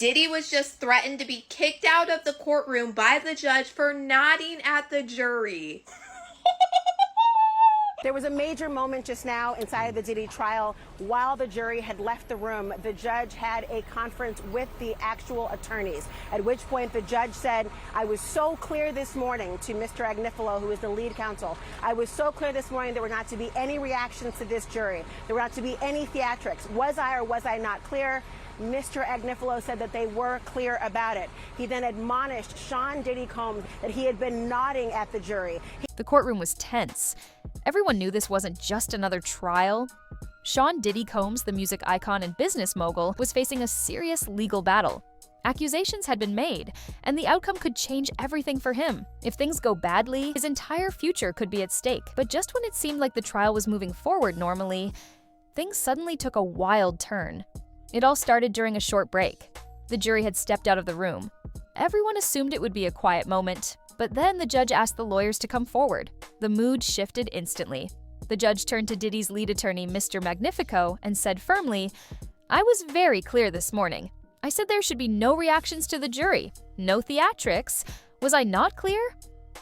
Diddy was just threatened to be kicked out of the courtroom by the judge for nodding at the jury. There was a major moment just now inside the Diddy trial. While the jury had left the room, the judge had a conference with the actual attorneys, at which point the judge said, I was so clear this morning to Mr. Agnifilo, who is the lead counsel. I was so clear this morning there were not to be any reactions to this jury. There were not to be any theatrics. Was I or was I not clear? Mr. Agnifilo said that they were clear about it. He then admonished Sean Diddy Combs that he had been nodding at the jury. The courtroom was tense. Everyone knew this wasn't just another trial. Sean Diddy Combs, the music icon and business mogul, was facing a serious legal battle. Accusations had been made, and the outcome could change everything for him. If things go badly, his entire future could be at stake. But just when it seemed like the trial was moving forward normally, things suddenly took a wild turn. It all started during a short break. The jury had stepped out of the room. Everyone assumed it would be a quiet moment, but then the judge asked the lawyers to come forward. The mood shifted instantly. The judge turned to Diddy's lead attorney, Mr. Magnifico, and said firmly, I was very clear this morning. I said there should be no reactions to the jury, no theatrics. Was I not clear?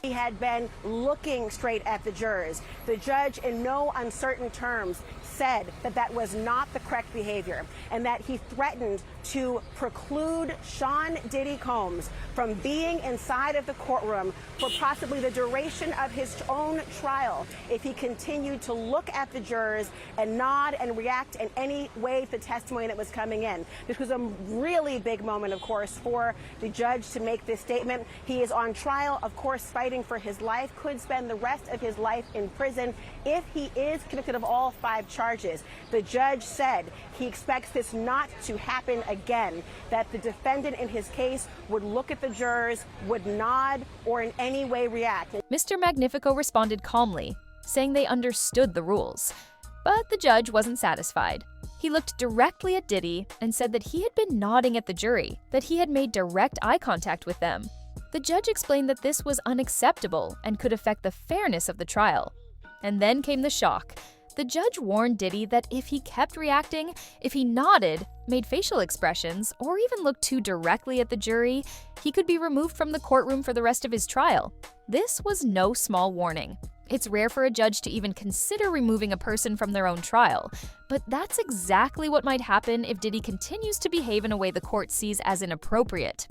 He had been looking straight at the jurors. The judge, in no uncertain terms, said that that was not the correct behavior and that he threatened to preclude Sean Diddy Combs from being inside of the courtroom for possibly the duration of his own trial if he continued to look at the jurors and nod and react in any way to the testimony that was coming in. This was a really big moment, of course, for the judge to make this statement. He is on trial, of course, fighting for his life, could spend the rest of his life in prison if he is convicted of all 5 charges. The judge said he expects this not to happen again, that the defendant in his case would look at the jurors, would nod, or in any way react. Mr. Magnifico responded calmly, saying they understood the rules. But the judge wasn't satisfied. He looked directly at Diddy and said that he had been nodding at the jury, that he had made direct eye contact with them. The judge explained that this was unacceptable and could affect the fairness of the trial. And then came the shock. The judge warned Diddy that if he kept reacting, if he nodded, made facial expressions, or even looked too directly at the jury, he could be removed from the courtroom for the rest of his trial. This was no small warning. It's rare for a judge to even consider removing a person from their own trial, but that's exactly what might happen if Diddy continues to behave in a way the court sees as inappropriate.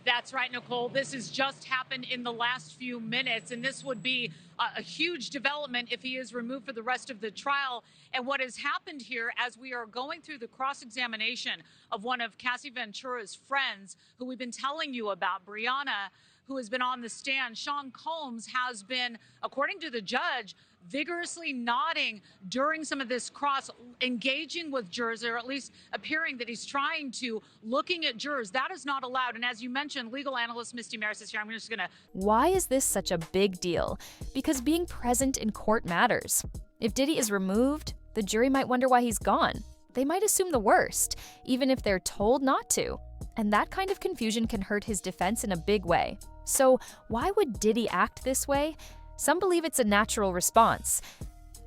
That's right, Nicole. This has just happened in the last few minutes, and this would be a huge development if he is removed for the rest of the trial. And what has happened here, as we are going through the cross-examination of one of Cassie Ventura's friends, who we've been telling you about, Brianna, who has been on the stand, Sean Combs has been, according to the judge, vigorously nodding during some of this cross, engaging with jurors, or at least appearing that he's trying to, looking at jurors. That is not allowed. And as you mentioned, legal analyst Misty Maris is here. I'm just going to... Why is this such a big deal? Because being present in court matters. If Diddy is removed, the jury might wonder why he's gone. They might assume the worst, even if they're told not to. And that kind of confusion can hurt his defense in a big way. So why would Diddy act this way? Some believe it's a natural response.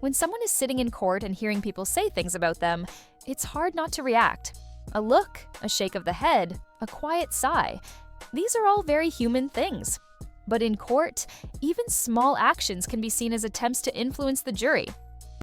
When someone is sitting in court and hearing people say things about them, it's hard not to react. A look, a shake of the head, a quiet sigh. These are all very human things. But in court, even small actions can be seen as attempts to influence the jury.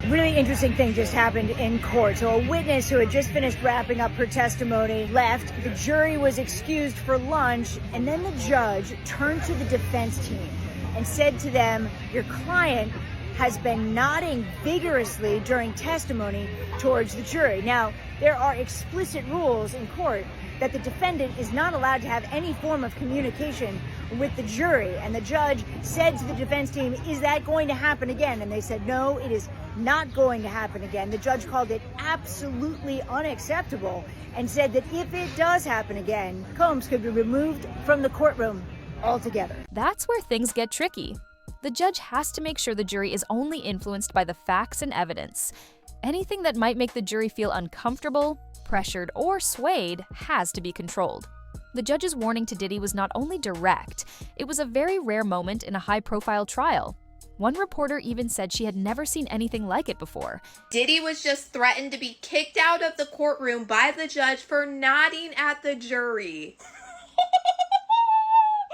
Really interesting thing just happened in court. So a witness who had just finished wrapping up her testimony left. The jury was excused for lunch, and then the judge turned to the defense team and said to them, your client has been nodding vigorously during testimony towards the jury. Now, there are explicit rules in court that the defendant is not allowed to have any form of communication with the jury. And the judge said to the defense team, is that going to happen again? And they said, no, it is not going to happen again. The judge called it absolutely unacceptable and said that if it does happen again, Combs could be removed from the courtroom altogether. That's where things get tricky. The judge has to make sure the jury is only influenced by the facts and evidence. Anything that might make the jury feel uncomfortable, pressured, or swayed has to be controlled. The judge's warning to Diddy was not only direct, it was a very rare moment in a high-profile trial. One reporter even said she had never seen anything like it before. Diddy was just threatened to be kicked out of the courtroom by the judge for nodding at the jury.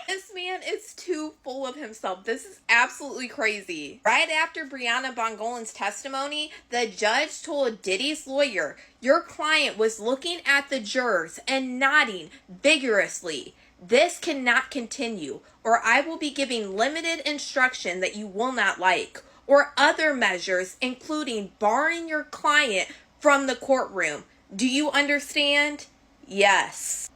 This man is too full of himself. This is absolutely crazy. Right after Brianna Bongolan's testimony, the judge told Diddy's lawyer, "Your client was looking at the jurors and nodding vigorously. This cannot continue, or I will be giving limited instruction that you will not like, or other measures, including barring your client from the courtroom. Do you understand?" Yes.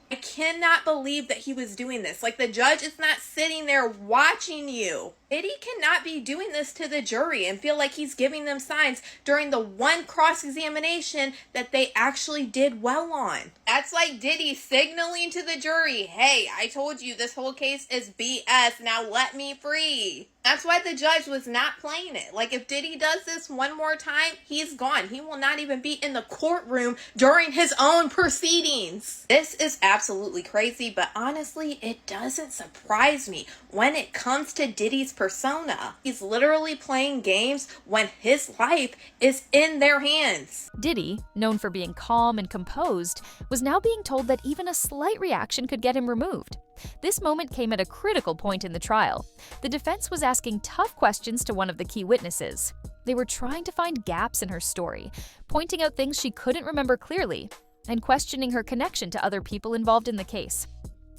I cannot believe that he was doing this. Like, the judge is not sitting there watching you. Diddy cannot be doing this to the jury and feel like he's giving them signs during the one cross-examination that they actually did well on. That's like Diddy signaling to the jury, "Hey, I told you this whole case is BS. Now let me free." That's why the judge was not playing it. Like, if Diddy does this one more time, he's gone. He will not even be in the courtroom during his own proceedings. This is absolutely crazy, but honestly, it doesn't surprise me when it comes to Diddy's persona. He's literally playing games when his life is in their hands. Diddy, known for being calm and composed, was now being told that even a slight reaction could get him removed. This moment came at a critical point in the trial. The defense was asking tough questions to one of the key witnesses. They were trying to find gaps in her story, pointing out things she couldn't remember clearly, and questioning her connection to other people involved in the case.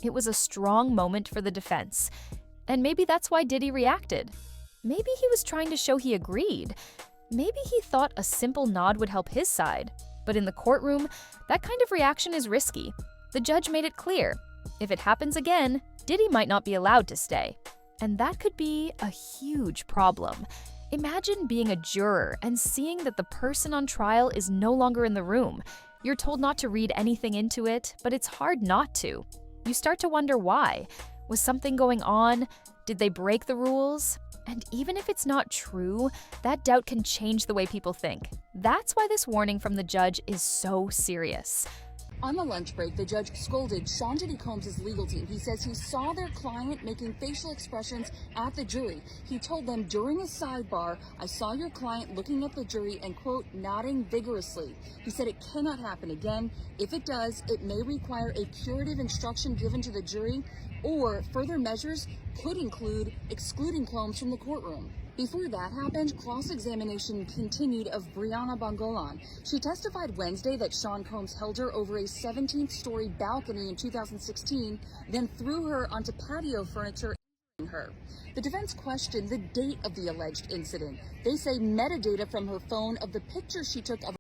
It was a strong moment for the defense. And maybe that's why Diddy reacted. Maybe he was trying to show he agreed. Maybe he thought a simple nod would help his side. But in the courtroom, that kind of reaction is risky. The judge made it clear. If it happens again, Diddy might not be allowed to stay. And that could be a huge problem. Imagine being a juror and seeing that the person on trial is no longer in the room. You're told not to read anything into it, but it's hard not to. You start to wonder why. Was something going on? Did they break the rules? And even if it's not true, that doubt can change the way people think. That's why this warning from the judge is so serious. On the lunch break, the judge scolded Sean Diddy Combs' legal team. He says he saw their client making facial expressions at the jury. He told them during a sidebar, "I saw your client looking at the jury and, quote, nodding vigorously." He said it cannot happen again. If it does, it may require a curative instruction given to the jury, or further measures could include excluding Combs from the courtroom. Before that happened, cross-examination continued of Brianna Bongolan. She testified Wednesday that Sean Combs held her over a 17th-story balcony in 2016, then threw her onto patio furniture and her. The defense questioned the date of the alleged incident. They say metadata from her phone of the picture she took of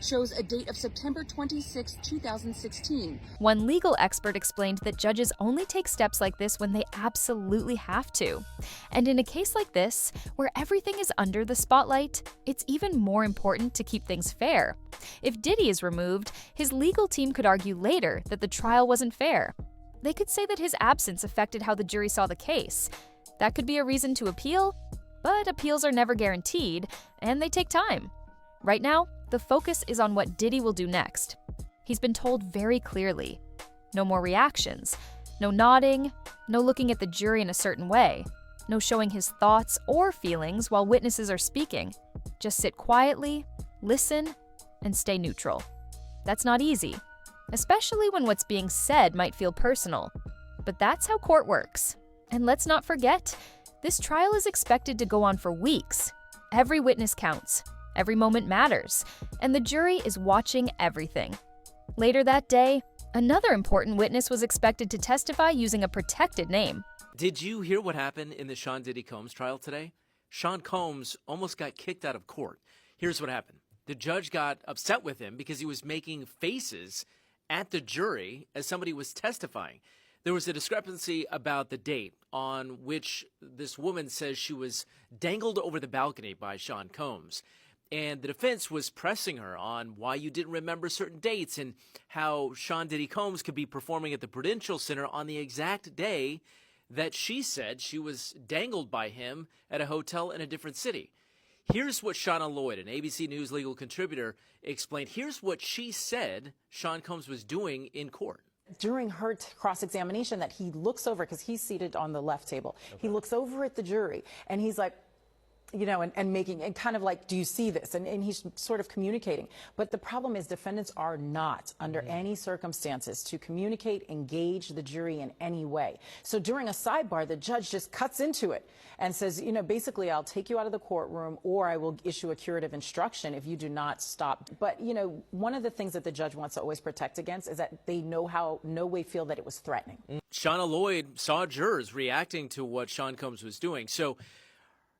shows a date of September 26, 2016. One legal expert explained that judges only take steps like this when they absolutely have to. And in a case like this, where everything is under the spotlight, it's even more important to keep things fair. If Diddy is removed, his legal team could argue later that the trial wasn't fair. They could say that his absence affected how the jury saw the case. That could be a reason to appeal, but appeals are never guaranteed, and they take time. Right now, the focus is on what Diddy will do next. He's been told very clearly. No more reactions, no nodding, no looking at the jury in a certain way, no showing his thoughts or feelings while witnesses are speaking. Just sit quietly, listen, and stay neutral. That's not easy, especially when what's being said might feel personal. But that's how court works. And let's not forget, this trial is expected to go on for weeks. Every witness counts. Every moment matters, and the jury is watching everything. Later that day, another important witness was expected to testify using a protected name. Did you hear what happened in the Sean Diddy Combs trial today? Sean Combs almost got kicked out of court. Here's what happened. The judge got upset with him because he was making faces at the jury as somebody was testifying. There was a discrepancy about the date on which this woman says she was dangled over the balcony by Sean Combs. And the defense was pressing her on why you didn't remember certain dates and how Sean Diddy Combs could be performing at the Prudential Center on the exact day that she said she was dangled by him at a hotel in a different city. Here's what Shauna Lloyd, an ABC News legal contributor, explained. Here's what she said Sean Combs was doing in court. During her cross-examination that he looks over, because he's seated on the left table, he looks over at the jury and he's like, you know, and making, and kind of like, do you see this? And he's sort of communicating. But the problem is defendants are not, under any circumstances, to communicate, engage the jury in any way. So during a sidebar, the judge just cuts into it and says, you know, basically, I'll take you out of the courtroom or I will issue a curative instruction if you do not stop. But, you know, one of the things that the judge wants to always protect against is that they no way feel that it was threatening. Shauna Lloyd saw jurors reacting to what Sean Combs was doing. So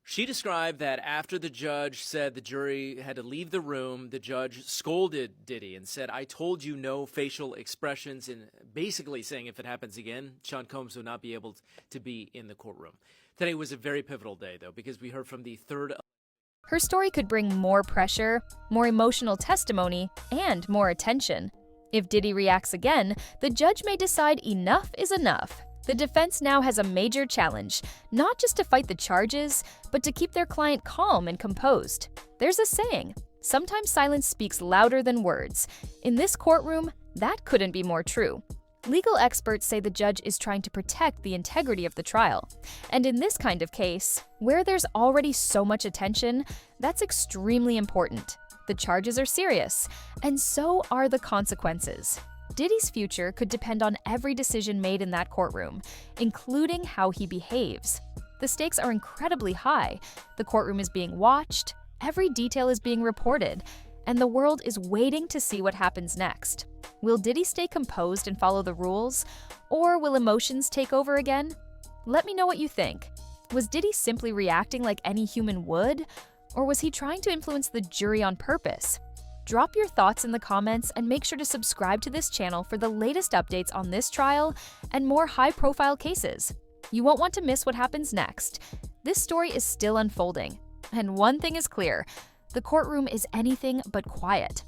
she described that after the judge said the jury had to leave the room, the judge scolded Diddy and said, I told you no facial expressions, and basically saying if it happens again, Sean Combs would not be able to be in the courtroom. Today was a very pivotal day, though, because we heard from the third. Her story could bring more pressure, more emotional testimony, and more attention. If Diddy reacts again, the judge may decide enough is enough. The defense now has a major challenge, not just to fight the charges, but to keep their client calm and composed. There's a saying, sometimes silence speaks louder than words. In this courtroom, that couldn't be more true. Legal experts say the judge is trying to protect the integrity of the trial. And in this kind of case, where there's already so much attention, that's extremely important. The charges are serious, and so are the consequences. Diddy's future could depend on every decision made in that courtroom, including how he behaves. The stakes are incredibly high. The courtroom is being watched, every detail is being reported, and the world is waiting to see what happens next. Will Diddy stay composed and follow the rules, or will emotions take over again? Let me know what you think. Was Diddy simply reacting like any human would, or was he trying to influence the jury on purpose? Drop your thoughts in the comments and make sure to subscribe to this channel for the latest updates on this trial and more high-profile cases. You won't want to miss what happens next. This story is still unfolding. And one thing is clear, the courtroom is anything but quiet.